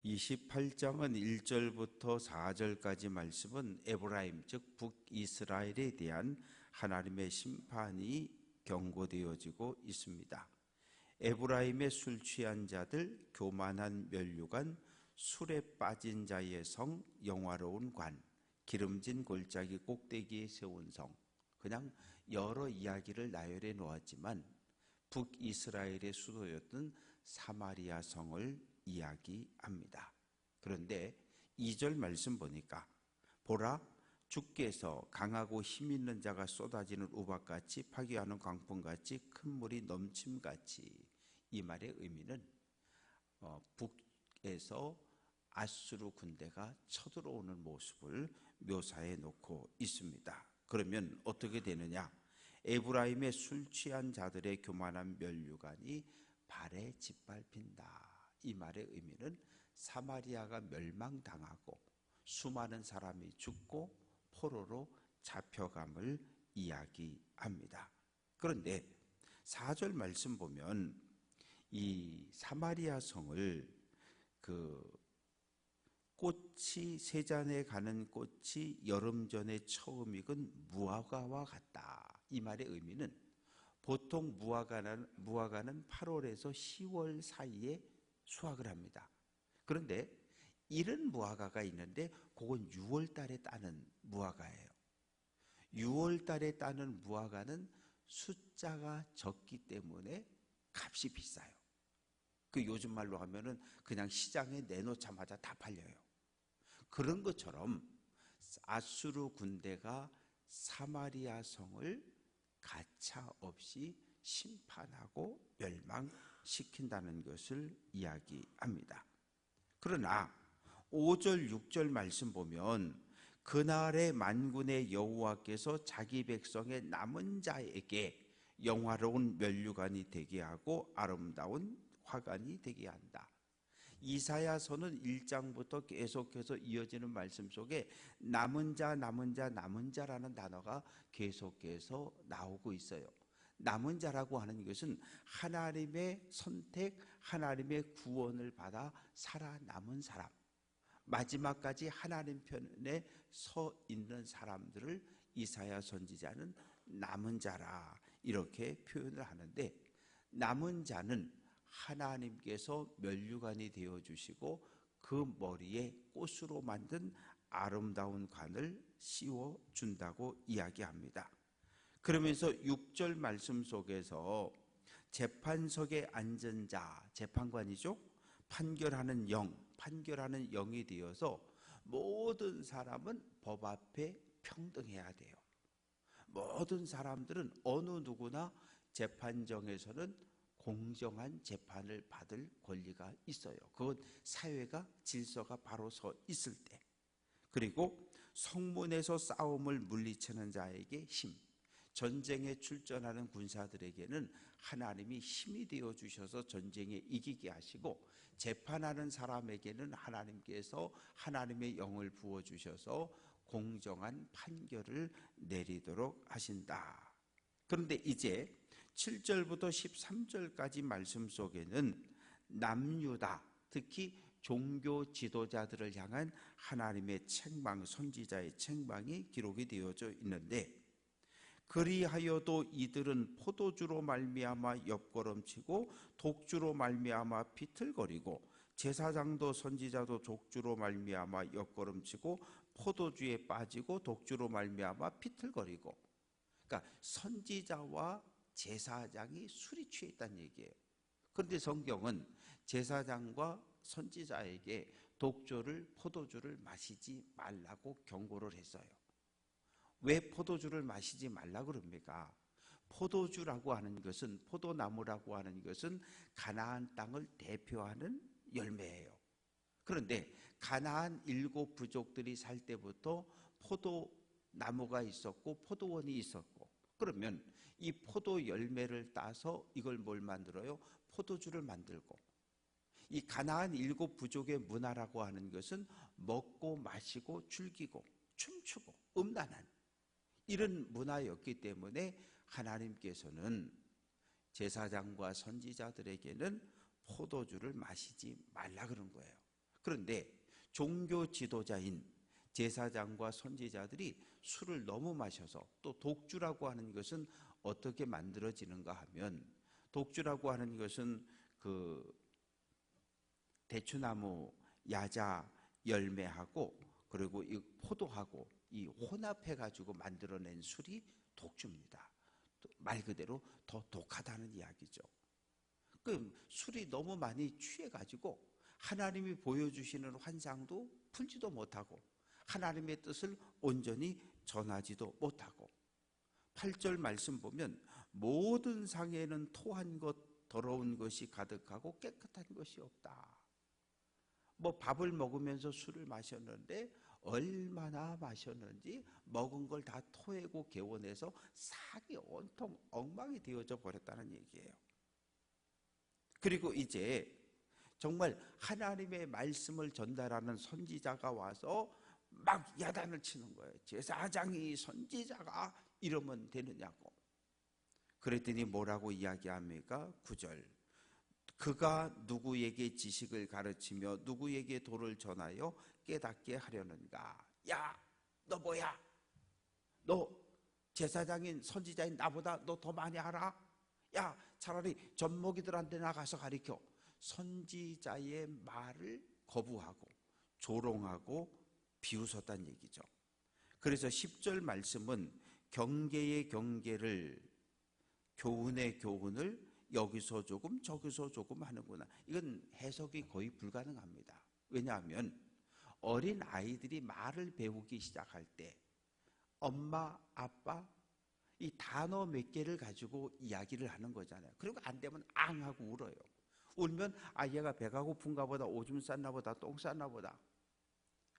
28장은 1절부터 4절까지 말씀은 에브라임 즉 북이스라엘에 대한 하나님의 심판이 경고되어지고 있습니다. 에브라임의 술 취한 자들, 교만한 면류관, 술에 빠진 자의 성, 영화로운 관, 기름진 골짜기 꼭대기에 세운 성, 그냥 여러 이야기를 나열해 놓았지만 북이스라엘의 수도였던 사마리아 성을 이야기합니다. 그런데 2절 말씀 보니까 보라, 주께서 강하고 힘 있는 자가 쏟아지는 우박같이 파괴하는 광풍같이 큰 물이 넘침같이, 이 말의 의미는 북에서 아수르 군대가 쳐들어오는 모습을 묘사해 놓고 있습니다. 그러면 어떻게 되느냐? 에브라임의 술 취한 자들의 교만한 면류관이 발에 짓밟힌다. 이 말의 의미는 사마리아가 멸망당하고 수많은 사람이 죽고 포로로 잡혀감을 이야기합니다. 그런데 4절 말씀 보면 이 사마리아 성을 꽃이 세잔에 가는 꽃이 여름 전에 처음 익은 무화과와 같다. 이 말의 의미는 보통 무화과는 8월에서 10월 사이에 수확을 합니다. 그런데 이런 무화과가 있는데 그건 6월 달에 따는 무화과예요. 6월 달에 따는 무화과는 숫자가 적기 때문에 값이 비싸요. 그 요즘 말로 하면은 그냥 시장에 내놓자마자 다 팔려요. 그런 것처럼 아수르 군대가 사마리아 성을 가차없이 심판하고 멸망시킨다는 것을 이야기합니다. 그러나 5절 6절 말씀 보면 그날의 만군의 여호와께서 자기 백성의 남은 자에게 영화로운 면류관이 되게 하고 아름다운 화관이 되게 한다. 이사야서는 1장부터 계속해서 이어지는 말씀 속에 남은 자, 남은 자, 남은 자라는 단어가 계속해서 나오고 있어요. 남은 자라고 하는 것은 하나님의 선택, 하나님의 구원을 받아 살아남은 사람, 마지막까지 하나님 편에 서 있는 사람들을 이사야 선지자는 남은 자라 이렇게 표현을 하는데, 남은 자는 하나님께서 면류관이 되어주시고 그 머리에 꽃으로 만든 아름다운 관을 씌워준다고 이야기합니다. 그러면서 6절 말씀 속에서 재판석에 앉은 자, 재판관이죠, 판결하는 영, 판결하는 영이 되어서 모든 사람은 법 앞에 평등해야 돼요. 모든 사람들은 어느 누구나 재판정에서는 공정한 재판을 받을 권리가 있어요. 그건 사회가 질서가 바로 서 있을 때. 그리고 성문에서 싸움을 물리치는 자에게 힘, 전쟁에 출전하는 군사들에게는 하나님이 힘이 되어 주셔서 전쟁에 이기게 하시고, 재판하는 사람에게는 하나님께서 하나님의 영을 부어 주셔서 공정한 판결을 내리도록 하신다. 그런데 이제 7절부터 13절까지 말씀 속에는 남유다, 특히 종교 지도자들을 향한 하나님의 책망, 선지자의 책망이 기록이 되어져 있는데, 그리하여도 이들은 포도주로 말미암아 옆걸음치고 독주로 말미암아 비틀거리고, 제사장도 선지자도 독주로 말미암아 옆걸음치고 포도주에 빠지고 독주로 말미암아 비틀거리고. 그러니까 선지자와 제사장이 술이 취해 있다는 얘기예요. 그런데 성경은 제사장과 선지자에게 독주를, 포도주를 마시지 말라고 경고를 했어요. 왜 포도주를 마시지 말라 그럽니까? 포도주라고 하는 것은, 포도나무라고 하는 것은 가나안 땅을 대표하는 열매예요. 그런데 가나안 7 부족들이 살 때부터 포도나무가 있었고 포도원이 있었고, 그러면 이 포도 열매를 따서 이걸 뭘 만들어요? 포도주를 만들고. 이 가나안 7 부족의 문화라고 하는 것은 먹고 마시고 즐기고 춤추고 음란한 이런 문화였기 때문에 하나님께서는 제사장과 선지자들에게는 포도주를 마시지 말라 그런 거예요. 그런데 종교 지도자인 제사장과 선지자들이 술을 너무 마셔서, 또 독주라고 하는 것은 어떻게 만들어지는가 하면, 독주라고 하는 것은 그 대추나무 야자 열매하고 그리고 이 포도하고 이 혼합해 가지고 만들어낸 술이 독주입니다. 말 그대로 더 독하다는 이야기죠. 그 술이 너무 많이 취해 가지고 하나님이 보여주시는 환상도 풀지도 못하고 하나님의 뜻을 온전히 전하지도 못하고, 8절 말씀 보면 모든 상에는 토한 것 더러운 것이 가득하고 깨끗한 것이 없다. 뭐 밥을 먹으면서 술을 마셨는데 얼마나 마셨는지 먹은 걸 다 토해고 개원해서 상이 온통 엉망이 되어져 버렸다는 얘기예요. 그리고 이제 정말 하나님의 말씀을 전달하는 선지자가 와서 막 야단을 치는 거예요. 제사장이 선지자가 이러면 되느냐고. 그랬더니 뭐라고 이야기합니까? 9절. 그가 누구에게 지식을 가르치며 누구에게 도를 전하여 깨닫게 하려는가? 야, 너 뭐야? 너 제사장인 선지자인 나보다 너 더 많이 알아? 야, 차라리 젖먹이들한테 나가서 가르쳐. 선지자의 말을 거부하고 조롱하고 비웃었다는 얘기죠. 그래서 10절 말씀은 경계의 경계를, 교훈의 교훈을 여기서 조금 저기서 조금 하는구나. 이건 해석이 거의 불가능합니다. 왜냐하면 어린 아이들이 말을 배우기 시작할 때 엄마, 아빠 이 단어 몇 개를 가지고 이야기를 하는 거잖아요. 그리고 안 되면 앙 하고 울어요. 울면 아, 얘가 배가 고픈가 보다, 오줌 쌌나 보다, 똥 쌌나 보다.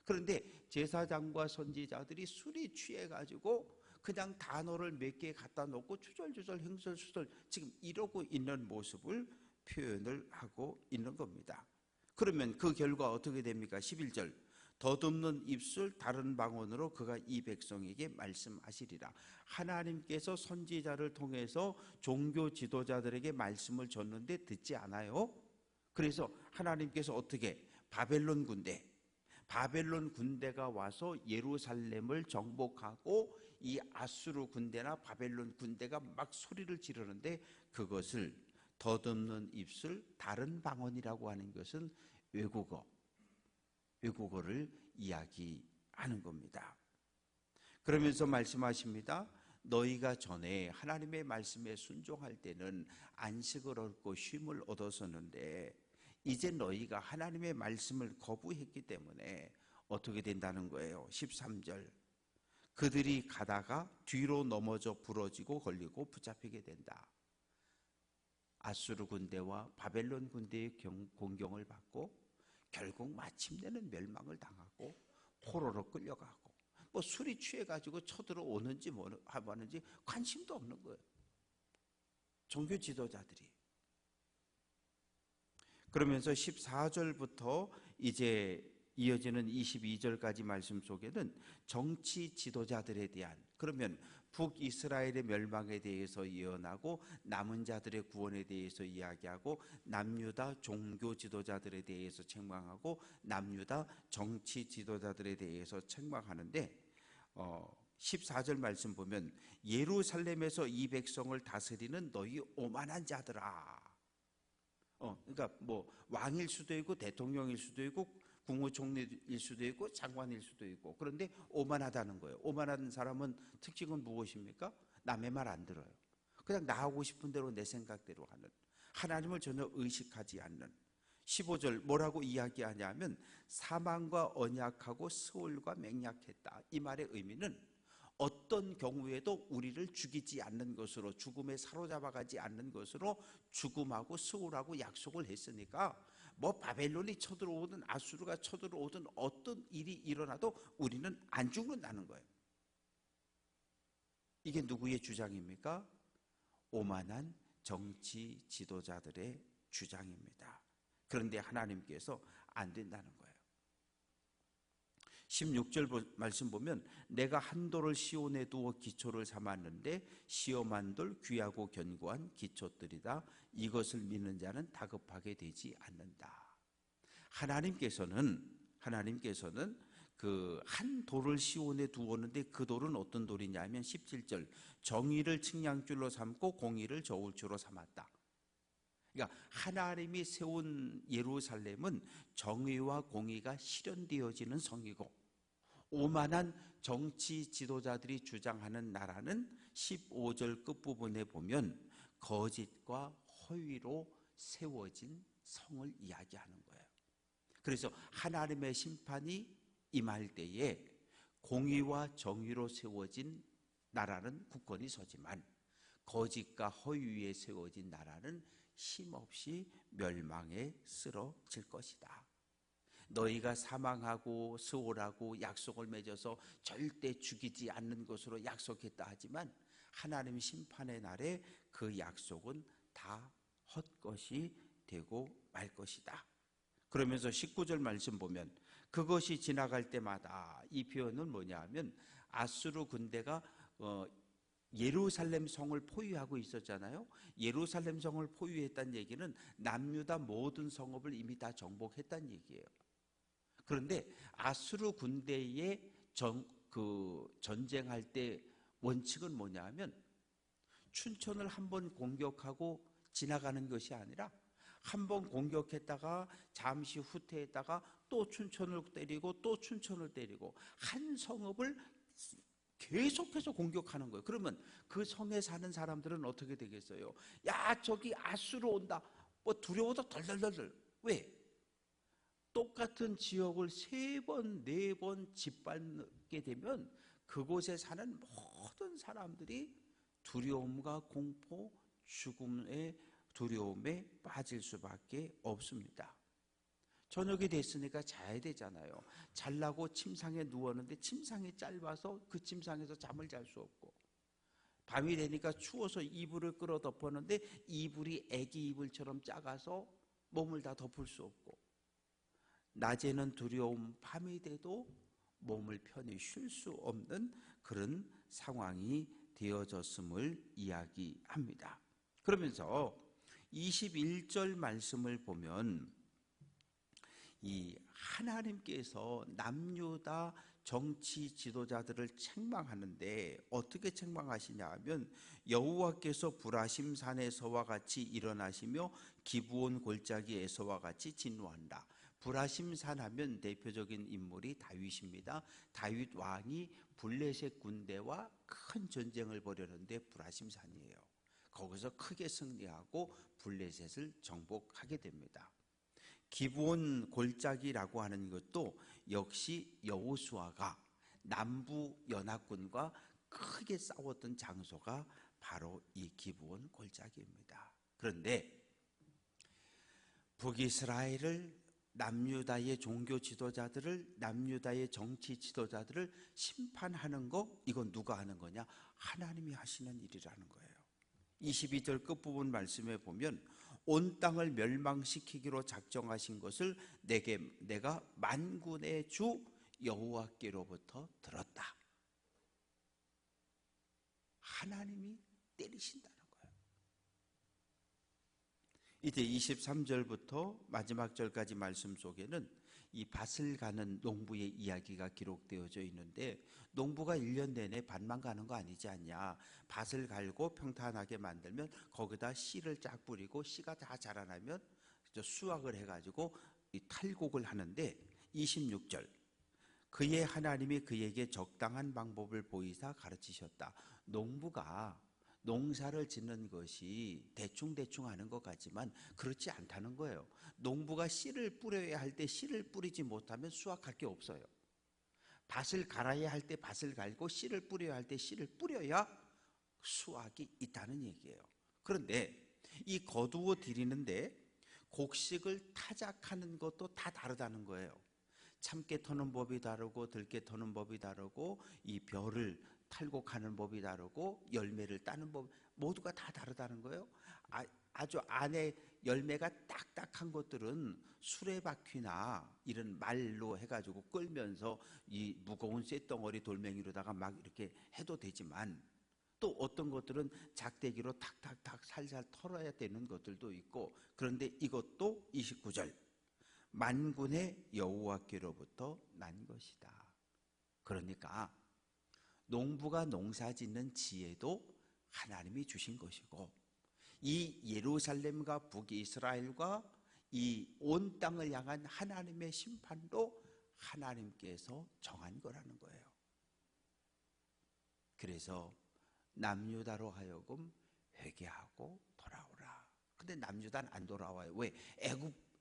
그런데 제사장과 선지자들이 술이 취해 가지고 그냥 단어를 몇 개 갖다 놓고 추절추절 행설수설 지금 이러고 있는 모습을 표현을 하고 있는 겁니다. 그러면 그 결과 어떻게 됩니까? 11절. 더듬는 입술 다른 방언으로 그가 이 백성에게 말씀하시리라. 하나님께서 선지자를 통해서 종교 지도자들에게 말씀을 줬는데 듣지 않아요? 그래서 하나님께서 어떻게 바벨론 군대가 와서 예루살렘을 정복하고 이 아수르 군대나 바벨론 군대가 막 소리를 지르는데 그것을 더듬는 입술 다른 방언이라고 하는 것은 외국어를 이야기하는 겁니다. 그러면서 말씀하십니다. 너희가 전에 하나님의 말씀에 순종할 때는 안식을 얻고 쉼을 얻었었는데 이제 너희가 하나님의 말씀을 거부했기 때문에 어떻게 된다는 거예요? 13절. 그들이 가다가 뒤로 넘어져 부러지고 걸리고 붙잡히게 된다. 아수르 군대와 바벨론 군대의 공경을 받고 결국 마침내는 멸망을 당하고 포로로 끌려가고, 뭐 술이 취해가지고 쳐들어오는지 뭐 하는지 관심도 없는 거예요. 종교 지도자들이. 그러면서 14절부터 이제 이어지는 22절까지 말씀 속에는 정치 지도자들에 대한, 그러면 북이스라엘의 멸망에 대해서 예언하고 남은 자들의 구원에 대해서 이야기하고 남유다 종교 지도자들에 대해서 책망하고 남유다 정치 지도자들에 대해서 책망하는데 14절 말씀 보면 예루살렘에서 이 백성을 다스리는 너희 오만한 자들아. 그러니까 뭐 왕일 수도 있고 대통령일 수도 있고 국무총리일 수도 있고 장관일 수도 있고, 그런데 오만하다는 거예요. 오만한 사람은 특징은 무엇입니까? 남의 말 안 들어요. 그냥 나 하고 싶은 대로 내 생각대로 하는, 하나님을 전혀 의식하지 않는. 15절 뭐라고 이야기하냐면 사망과 언약하고 스올과 맹약했다. 이 말의 의미는 어떤 경우에도 우리를 죽이지 않는 것으로, 죽음에 사로잡아가지 않는 것으로 죽음하고 스올하고 약속을 했으니까 뭐 바벨론이 쳐들어오든 아수르가 쳐들어오든 어떤 일이 일어나도 우리는 안 죽는다는 거예요. 이게 누구의 주장입니까? 오만한 정치 지도자들의 주장입니다. 그런데 하나님께서 안 된다는 거예요. 16절 말씀 보면 내가 한 돌을 시온에 두어 기초를 삼았는데 시험한 돌 귀하고 견고한 기초들이다. 이것을 믿는 자는 다급하게 되지 않는다. 하나님께서는 그 한 돌을 시온에 두었는데 그 돌은 어떤 돌이냐면 17절 정의를 측량줄로 삼고 공의를 저울추로 삼았다. 그러니까 하나님이 세운 예루살렘은 정의와 공의가 실현되어지는 성이고, 오만한 정치 지도자들이 주장하는 나라는 15절 끝부분에 보면 거짓과 허위로 세워진 성을 이야기하는 거예요. 그래서 하나님의 심판이 임할 때에 공의와 정의로 세워진 나라는 굳건히 서지만 거짓과 허위 위에 세워진 나라는 힘없이 멸망에 쓰러질 것이다. 너희가 사망하고 수월하고 약속을 맺어서 절대 죽이지 않는 것으로 약속했다 하지만 하나님 심판의 날에 그 약속은 다 헛것이 되고 말 것이다. 그러면서 19절 말씀 보면 그것이 지나갈 때마다, 이 표현은 뭐냐 하면 아수르 군대가 예루살렘 성을 포위하고 있었잖아요. 예루살렘 성을 포위했다는 얘기는 남유다 모든 성읍을 이미 다 정복했다는 얘기예요. 그런데 아수르 군대의 전쟁할 때 원칙은 뭐냐 하면 춘천을 한번 공격하고 지나가는 것이 아니라 한번 공격했다가 잠시 후퇴했다가 또 춘천을 때리고 또 춘천을 때리고 한 성읍을 계속해서 공격하는 거예요. 그러면 그 성에 사는 사람들은 어떻게 되겠어요? 야, 저기 아수르 온다. 뭐 두려워서 덜덜덜덜. 왜? 똑같은 지역을 3번, 4번 짓밟게 되면 그곳에 사는 모든 사람들이 두려움과 공포, 죽음의 두려움에 빠질 수밖에 없습니다. 저녁이 됐으니까 자야 되잖아요. 자려고 침상에 누웠는데 침상이 짧아서 그 침상에서 잠을 잘 수 없고, 밤이 되니까 추워서 이불을 끌어 덮었는데 이불이 애기 이불처럼 작아서 몸을 다 덮을 수 없고, 낮에는 두려움, 밤이 돼도 몸을 편히 쉴 수 없는 그런 상황이 되어졌음을 이야기합니다. 그러면서 21절 말씀을 보면 이 하나님께서 남유다 정치 지도자들을 책망하는데 어떻게 책망하시냐 하면 여호와께서 브라심 산에서와 같이 일어나시며 기브온 골짜기에서와 같이 진노한다. 브라심 산 하면 대표적인 인물이 다윗입니다. 다윗 왕이 블레셋 군대와 큰 전쟁을 벌였는데 브라심 산이에요. 거기서 크게 승리하고 블레셋을 정복하게 됩니다. 기브온 골짜기라고 하는 것도 역시 여호수아가 남부 연합군과 크게 싸웠던 장소가 바로 이 기브온 골짜기입니다. 그런데 북이스라엘을, 남유다의 종교 지도자들을, 남유다의 정치 지도자들을 심판하는 거, 이건 누가 하는 거냐? 하나님이 하시는 일이라는 거예요. 22절 끝부분 말씀에 보면 온 땅을 멸망시키기로 작정하신 것을 내가 만군의 주 여호와께로부터 들었다. 하나님이 때리신다는 거예요. 이제 23절부터 마지막 절까지 말씀 속에는 이 밭을 가는 농부의 이야기가 기록되어져 있는데, 농부가 1년 내내 밭만 가는 거 아니지 않냐. 밭을 갈고 평탄하게 만들면 거기다 씨를 쫙 뿌리고 씨가 다 자라나면 수확을 해가지고 탈곡을 하는데, 26절 그의 하나님이 그에게 적당한 방법을 보이사 가르치셨다. 농부가 농사를 짓는 것이 대충대충 하는 것 같지만 그렇지 않다는 거예요. 농부가 씨를 뿌려야 할 때 씨를 뿌리지 못하면 수확할 게 없어요. 밭을 갈아야 할 때 밭을 갈고 씨를 뿌려야 할 때 씨를 뿌려야 수확이 있다는 얘기예요. 그런데 이 거두어 드리는데 곡식을 타작하는 것도 다 다르다는 거예요. 참깨 터는 법이 다르고 들깨 터는 법이 다르고 이 벼를 탈곡하는 법이 다르고 열매를 따는 법, 모두가 다 다르다는 거예요. 아주 안에 열매가 딱딱한 것들은 수레바퀴나 이런 말로 해가지고 끌면서 이 무거운 쇳덩어리 돌멩이로다가 막 이렇게 해도 되지만, 또 어떤 것들은 작대기로 탁탁탁 살살 털어야 되는 것들도 있고, 그런데 이것도 29절 만군의 여호와께로부터 난 것이다. 그러니까 농부가 농사짓는 지혜도 하나님이 주신 것이고, 이 예루살렘과 북이스라엘과 이 온 땅을 향한 하나님의 심판도 하나님께서 정한 거라는 거예요. 그래서 남유다로 하여금 회개하고 돌아오라. 근데 남유다는 안 돌아와요. 왜?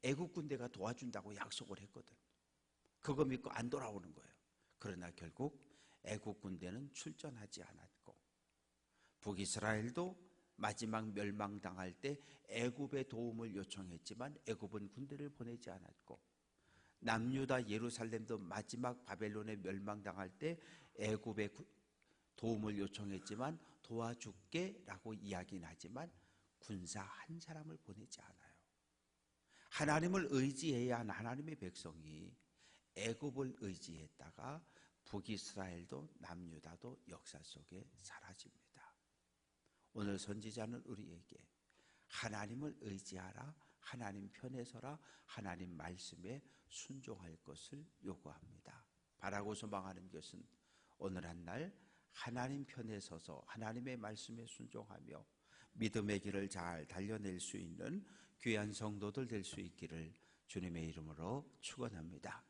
애굽 군대가 도와준다고 약속을 했거든. 그거 믿고 안 돌아오는 거예요. 그러나 결국 애굽 군대는 출전하지 않았고, 북이스라엘도 마지막 멸망당할 때 애굽의 도움을 요청했지만 애굽은 군대를 보내지 않았고, 남유다 예루살렘도 마지막 바벨론에 멸망당할 때 애굽의 도움을 요청했지만 도와줄게 라고 이야기는 하지만 군사 한 사람을 보내지 않아요. 하나님을 의지해야 하는 하나님의 백성이 애굽을 의지했다가 북이스라엘도 남유다도 역사 속에 사라집니다. 오늘 선지자는 우리에게 하나님을 의지하라, 하나님 편에 서라, 하나님 말씀에 순종할 것을 요구합니다. 바라고 소망하는 것은 오늘 한 날 하나님 편에 서서 하나님의 말씀에 순종하며 믿음의 길을 잘 달려낼 수 있는 귀한 성도들 될 수 있기를 주님의 이름으로 축원합니다.